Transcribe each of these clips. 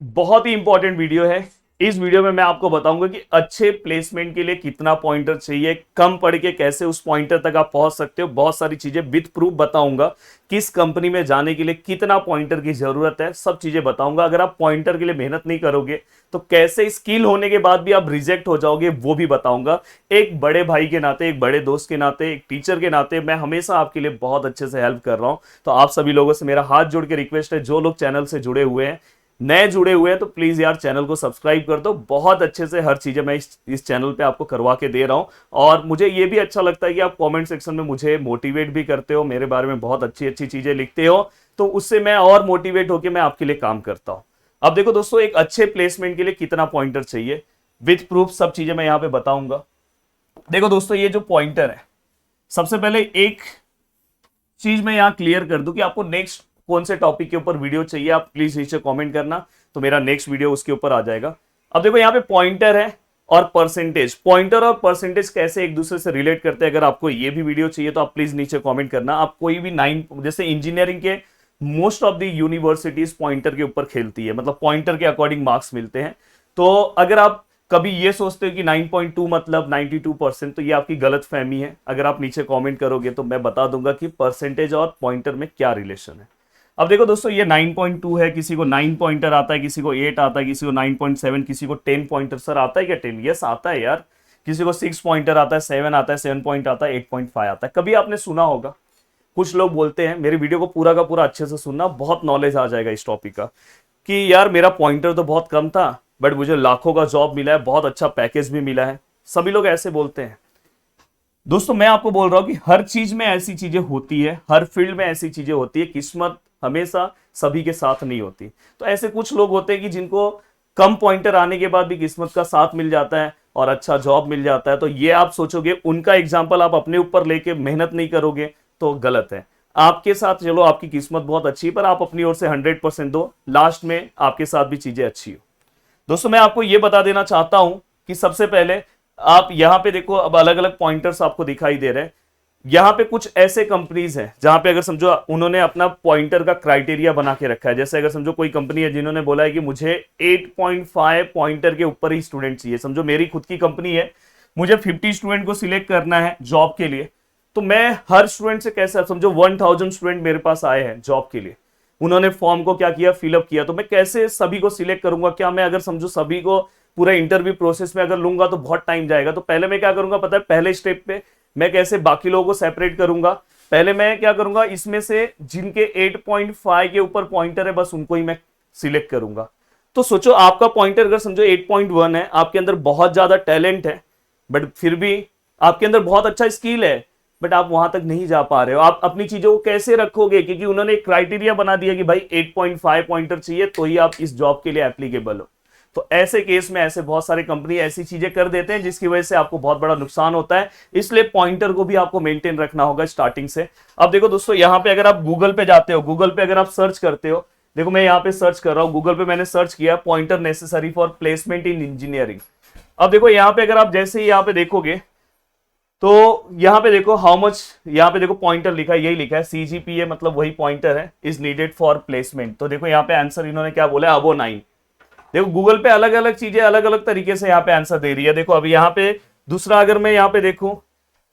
बहुत ही important video है। इस वीडियो में मैं आपको बताऊंगा कि अच्छे प्लेसमेंट के लिए कितना पॉइंटर चाहिए, कम पढ़ के कैसे उस पॉइंटर तक आप पहुंच सकते हो। बहुत सारी चीजें विद प्रूफ बताऊंगा। किस कंपनी में जाने के लिए कितना पॉइंटर की जरूरत है, सब चीजें बताऊंगा। अगर आप पॉइंटर के लिए मेहनत नहीं करोगे तो कैसे स्किल होने के बाद भी आप रिजेक्ट हो जाओगे, वो भी बताऊंगा। एक बड़े भाई के नाते, एक बड़े दोस्त के नाते, एक टीचर के नाते मैं हमेशा आपके लिए बहुत अच्छे से हेल्प कर रहा हूं। तो आप सभी लोगों से मेरा हाथ जोड़ के रिक्वेस्ट है, जो लोग चैनल से जुड़े हुए हैं, नए जुड़े हुए हैं, तो प्लीज यार चैनल को सब्सक्राइब कर दो। बहुत अच्छे से हर चीजें मैं इस चैनल पे आपको करवा के दे रहा हूं। और मुझे ये भी अच्छा लगता है कि आप कमेंट सेक्शन में मुझे मोटिवेट भी करते हो, मेरे बारे में बहुत अच्छी अच्छी चीजें लिखते हो, तो उससे मैं और मोटिवेट होकर मैं आपके लिए काम करता हूं। अब देखो दोस्तों, एक अच्छे प्लेसमेंट के लिए कितना पॉइंटर चाहिए, विथ प्रूफ सब चीजें मैं यहां पे बताऊंगा। देखो दोस्तों, ये जो पॉइंटर है, सबसे पहले एक चीज मैं यहां क्लियर कर दूं कि आपको नेक्स्ट कौन से टॉपिक के ऊपर वीडियो चाहिए। आप प्लीज नीचे कमेंट करना, तो मेरा नेक्स्ट वीडियो उसके ऊपर आ जाएगा। अब देखो, यहाँ पे पॉइंटर है और परसेंटेज। पॉइंटर और परसेंटेज कैसे एक दूसरे से रिलेट करते हैं, अगर आपको ये भी वीडियो चाहिए तो आप प्लीज नीचे कमेंट करना। आप कोई भी 9, जैसे इंजीनियरिंग के most of the universities pointer के ऊपर खेलती है, मतलब पॉइंटर के अकॉर्डिंग मार्क्स मिलते हैं। तो अगर आप कभी ये सोचते हो कि 9.2 मतलब 92%, तो ये आपकी गलत फहमी है। अगर आप नीचे कमेंट करोगे तो मैं बता दूंगा कि परसेंटेज और पॉइंटर में क्या रिलेशन है। अब देखो दोस्तों, ये 9.2 है, किसी को 9 पॉइंटर आता है, किसी को 8 आता है, किसी को 9.7, किसी को 10 पॉइंटर। सर आता है क्या 10? यस आता है यार। किसी को 6 पॉइंटर आता है, 7 आता है, 7 पॉइंट आता है, 8.5 आता है। कभी आपने सुना होगा। कुछ लोग बोलते हैं, मेरे वीडियो को पूरा का पूरा अच्छे से सुनना, बहुत नॉलेज आ जाएगा इस टॉपिक का, कि यार मेरा पॉइंटर तो बहुत कम था बट मुझे लाखों का जॉब मिला है, बहुत अच्छा पैकेज भी मिला है। सभी लोग ऐसे बोलते हैं। दोस्तों मैं आपको बोल रहा हूं कि हर चीज में ऐसी चीजें होती है, हर फील्ड में ऐसी चीजें होती है। किस्मत हमेशा सभी के साथ नहीं होती। तो ऐसे कुछ लोग होते हैं कि जिनको कम पॉइंटर आने के बाद भी किस्मत का साथ मिल जाता है और अच्छा जॉब मिल जाता है। तो ये आप सोचोगे, उनका एग्जाम्पल आप अपने ऊपर लेके मेहनत नहीं करोगे तो गलत है। आपके साथ चलो आपकी किस्मत बहुत अच्छी है, पर आप अपनी ओर से 100% दो, लास्ट में आपके साथ भी चीजें अच्छी हो। दोस्तों मैं आपको यह बता देना चाहता हूं कि सबसे पहले आप यहां पे देखो, अब अलग अलग पॉइंटर्स आपको दिखाई दे रहे हैं। यहां पे कुछ ऐसे कंपनीज हैं जहां पे अगर समझो उन्होंने अपना पॉइंटर का क्राइटेरिया बना के रखा है। जैसे अगर समझो कोई कंपनी है जिन्होंने बोला है कि मुझे 8.5 पॉइंटर के ऊपर ही स्टूडेंट चाहिए। समझो मेरी खुद की कंपनी है, मुझे 50 स्टूडेंट को सिलेक्ट करना है जॉब के लिए। तो मैं हर स्टूडेंट से कैसे, समझो 1000 स्टूडेंट मेरे पास आए हैं जॉब के लिए, उन्होंने फॉर्म को क्या किया, फिलअप किया, तो मैं कैसे सभी को सिलेक्ट करूंगा? क्या मैं अगर समझो सभी को पूरा इंटरव्यू प्रोसेस में अगर लूंगा तो बहुत टाइम जाएगा। तो पहले मैं क्या करूंगा पता है, पहले स्टेप पे मैं कैसे बाकी लोगों को सेपरेट करूंगा। पहले मैं क्या करूंगा, इसमें से जिनके 8.5 के ऊपर पॉइंटर है बस उनको ही मैं सिलेक्ट करूंगा। तो सोचो आपका पॉइंटर अगर समझो 8.1 है, आपके अंदर बहुत ज्यादा टैलेंट है, बट फिर भी आपके अंदर बहुत अच्छा स्किल है, बट आप वहां तक नहीं जा पा रहे हो। आप अपनी चीजों को कैसे रखोगे? क्योंकि उन्होंने एक क्राइटेरिया बना दिया कि भाई 8.5 पॉइंटर चाहिए तो ही आप इस जॉब के लिए एप्लीकेबल हो। तो ऐसे केस में ऐसे बहुत सारे कंपनी ऐसी चीजें कर देते हैं जिसकी वजह से आपको बहुत बड़ा नुकसान होता है। इसलिए पॉइंटर को भी आपको मेंटेन रखना होगा स्टार्टिंग से। अब देखो दोस्तों, यहां पे अगर आप गूगल पे जाते हो, गूगल पे अगर आप सर्च करते हो, देखो मैं यहां पे सर्च कर रहा हूं, गूगल पे मैंने सर्च किया pointer necessary for placement in engineering. अब देखो यहां पे अगर आप जैसे ही यहां पे देखोगे तो यहां पे देखो हाउ मच, यहां पे देखो पॉइंटर लिखा है, यही लिखा है सीजीपीए, मतलब वही पॉइंटर है, इज नीडेड फॉर प्लेसमेंट। तो देखो यहां पे आंसर इन्होंने क्या बोला, अबो 9। देखो गूगल पे अलग अलग चीजें अलग अलग तरीके से यहाँ पे आंसर दे रही है। देखो अभी यहाँ पे दूसरा अगर मैं यहाँ पे देखूं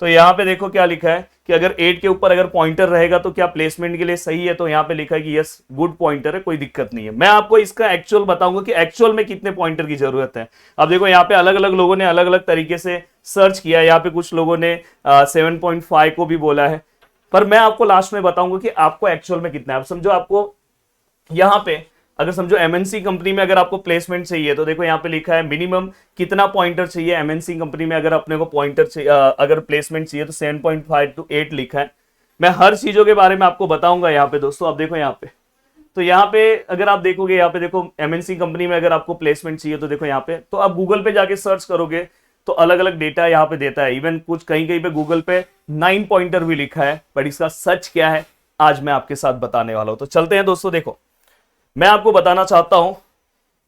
तो यहाँ पे देखो क्या लिखा है कि अगर 8 के ऊपर अगर पॉइंटर रहेगा तो क्या प्लेसमेंट के लिए सही है। तो यहाँ पे लिखा है कि यस गुड पॉइंटर है, कोई दिक्कत नहीं है। मैं आपको इसका एक्चुअल बताऊंगा कि एक्चुअल में कितने पॉइंटर की जरूरत है। अब देखो यहाँ पे अलग अलग लोगों ने अलग अलग तरीके से सर्च किया। यहाँ पे कुछ लोगों ने 7.5 को भी बोला है, पर मैं आपको लास्ट में बताऊंगा कि आपको एक्चुअल में कितना है। अब समझो आपको यहाँ पे अगर समझो एमएनसी कंपनी में अगर आपको प्लेसमेंट चाहिए तो देखो यहाँ पे लिखा है मिनिमम कितना पॉइंटर चाहिए एमएनसी कंपनी में। अगर अपने को पॉइंटर चाहिए, अगर प्लेसमेंट चाहिए तो 7.5 to 8 लिखा है। मैं हर चीजों के बारे में आपको बताऊंगा यहाँ पे दोस्तों। अब देखो यहाँ पे, तो यहाँ पे अगर आप देखोगे, यहाँ पे देखो एमएनसी कंपनी में अगर आपको प्लेसमेंट चाहिए तो देखो यहाँ पे, तो आप गूगल पे जाके सर्च करोगे तो अलग अलग डेटा यहाँ पे देता है। इवन कुछ कहीं कहीं पे गूगल पे 9 पॉइंटर भी लिखा है, बट इसका सच क्या है आज मैं आपके साथ बताने वाला हूं। तो चलते हैं दोस्तों। देखो मैं आपको बताना चाहता हूं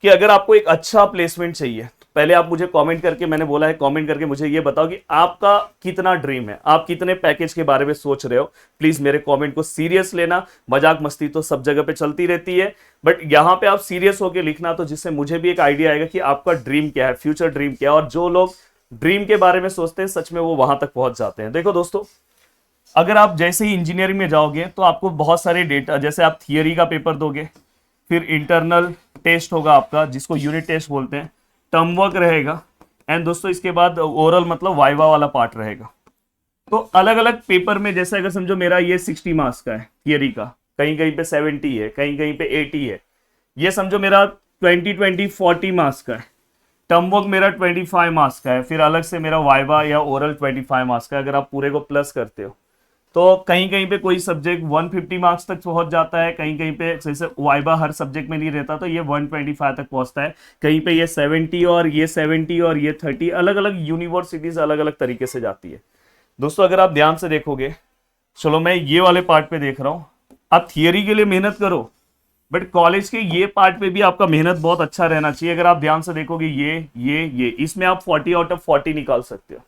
कि अगर आपको एक अच्छा प्लेसमेंट चाहिए, पहले आप मुझे कमेंट करके, मैंने बोला है कमेंट करके मुझे ये बताओ कि आपका कितना ड्रीम है, आप कितने पैकेज के बारे में सोच रहे हो। प्लीज मेरे कमेंट को सीरियस लेना, मजाक मस्ती तो सब जगह पे चलती रहती है, बट यहाँ पे आप सीरियस होकर लिखना, तो जिससे मुझे भी एक आइडिया आएगा कि आपका ड्रीम क्या है, फ्यूचर ड्रीम क्या है। और जो लोग ड्रीम के बारे में सोचते हैं सच में वो वहां तक पहुंच जाते हैं। देखो दोस्तों, अगर आप जैसे ही इंजीनियरिंग में जाओगे तो आपको बहुत सारे डेटा, जैसे आप थियरी का पेपर दोगे, फिर इंटरनल टेस्ट होगा आपका जिसको यूनिट टेस्ट बोलते हैं, टर्म वर्क रहेगा, एंड दोस्तों इसके बाद ओरल मतलब वाइवा वाला पार्ट रहेगा। तो अलग अलग पेपर में, जैसे अगर समझो मेरा ये 60 मार्क्स का है थियरी का, कहीं कहीं पे 70 है, कहीं कहीं पे 80 है, ये समझो मेरा 20 मार्क्स का है। टर्म वर्क मेरा 25 मार्क्स का है, फिर अलग से मेरा वाइवा या ओरल 25 मार्क्स का है। अगर आप पूरे को प्लस करते हो तो कहीं कहीं पे कोई सब्जेक्ट 150 मार्क्स तक पहुंच जाता है, कहीं कहीं पे जैसे वाइवा हर सब्जेक्ट में नहीं रहता तो ये 125 तक पहुंचता है, कहीं पे ये 70 और ये 70 और ये 30, अलग अलग यूनिवर्सिटीज अलग अलग तरीके से जाती है। दोस्तों अगर आप ध्यान से देखोगे, चलो मैं ये वाले पार्ट पे देख रहा हूँ, आप थियरी के लिए मेहनत करो, बट कॉलेज के ये पार्ट पे भी आपका मेहनत बहुत अच्छा रहना चाहिए। अगर आप ध्यान से देखोगे ये इसमें आप 40 आउट ऑफ 40 निकाल सकते हो,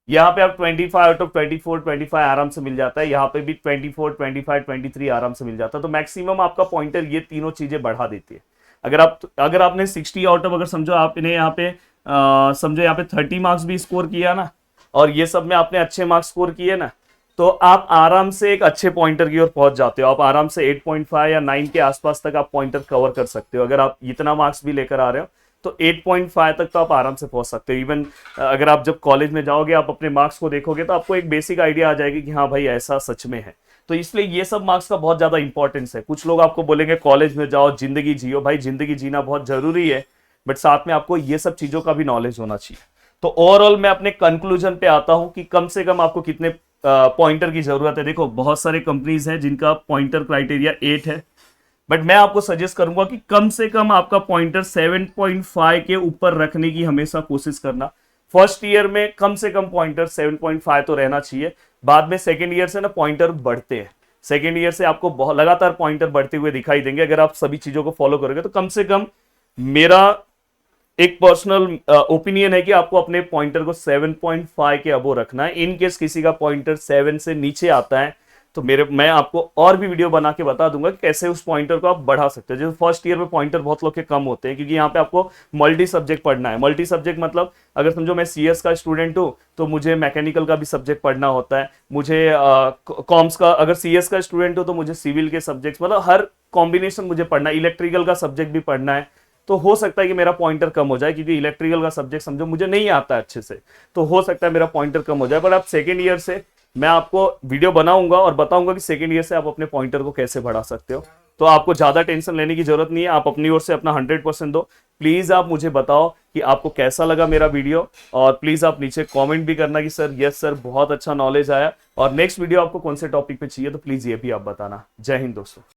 यहाँ पे आप 25 आउट ऑफ 24 आराम से मिल जाता है, यहाँ पे भी 24 25 23 आराम से मिल जाता है। तो मैक्सिमम आपका पॉइंटर ये तीनों चीजें बढ़ा देती है। अगर आपने 60 आउट ऑफ, अगर समझो आपने यहाँ पे समझो यहाँ पे 30 मार्क्स भी स्कोर किया ना, और ये सब में आपने अच्छे मार्क्स स्कोर किए ना, तो आप आराम से एक अच्छे पॉइंटर की ओर पहुंच जाते हो। आप आराम से 8.5 या 9 के आसपास तक आप पॉइंटर कवर कर सकते हो। अगर आप इतना मार्क्स भी लेकर आ रहे हो तो 8.5 तक तो आप आराम से पहुंच सकते हो। इवन अगर आप जब कॉलेज में जाओगे, आप अपने मार्क्स को देखोगे तो आपको एक बेसिक आइडिया आ जाएगी कि हाँ भाई ऐसा सच में है। तो इसलिए ये सब मार्क्स का बहुत ज्यादा इंपॉर्टेंस है। कुछ लोग आपको बोलेंगे कॉलेज में जाओ, जिंदगी जियो, भाई जिंदगी जीना बहुत जरूरी है, बट साथ में आपको ये सब चीजों का भी नॉलेज होना चाहिए। तो ओवरऑल मैं अपने कंक्लूजन पे आता हूं कि कम से कम आपको कितने पॉइंटर की जरूरत है। देखो बहुत सारे कंपनीज हैं जिनका पॉइंटर क्राइटेरिया 8 है, बट मैं आपको सजेस्ट करूंगा कि कम से कम आपका पॉइंटर 7.5 के ऊपर रखने की हमेशा कोशिश करना। फर्स्ट ईयर में कम से कम पॉइंटर 7.5 तो रहना चाहिए। बाद में सेकेंड ईयर से ना पॉइंटर बढ़ते हैं, सेकेंड ईयर से आपको बहुत लगातार पॉइंटर बढ़ते हुए दिखाई देंगे अगर आप सभी चीजों को फॉलो करोगे। तो कम से कम मेरा एक पर्सनल ओपिनियन है कि आपको अपने पॉइंटर को 7.5 के अबो रखना है। इन केस किसी का पॉइंटर 7 से नीचे आता है तो मैं आपको और भी वीडियो बना के बता दूंगा कि कैसे उस पॉइंटर को आप बढ़ा सकते हो। जैसे फर्स्ट ईयर में पॉइंटर बहुत लोग के कम होते हैं क्योंकि यहाँ पे आपको मल्टी सब्जेक्ट पढ़ना है। मल्टी सब्जेक्ट मतलब अगर समझो मैं सीएस का स्टूडेंट हूँ तो मुझे मैकेनिकल का भी सब्जेक्ट पढ़ना होता है, मुझे कॉम्स का, अगर सीएस का स्टूडेंट हो तो मुझे सिविल के सब्जेक्ट, मतलब हर कॉम्बिनेशन मुझे पढ़ना है। इलेक्ट्रिकल का सब्जेक्ट भी पढ़ना है तो हो सकता है कि मेरा पॉइंटर कम हो जाए क्योंकि इलेक्ट्रिकल का सब्जेक्ट समझो मुझे नहीं आता है अच्छे से, तो हो सकता है मेरा पॉइंटर कम हो जाए। पर आप सेकेंड ईयर से मैं आपको वीडियो बनाऊंगा और बताऊंगा कि सेकेंड ईयर से आप अपने पॉइंटर को कैसे बढ़ा सकते हो। तो आपको ज्यादा टेंशन लेने की जरूरत नहीं है, आप अपनी ओर से अपना 100% दो। प्लीज आप मुझे बताओ कि आपको कैसा लगा मेरा वीडियो, और प्लीज आप नीचे कमेंट भी करना कि सर यस सर बहुत अच्छा नॉलेज आया, और नेक्स्ट वीडियो आपको कौन से टॉपिक पे चाहिए तो प्लीज ये भी आप बताना। जय हिंद दोस्तों।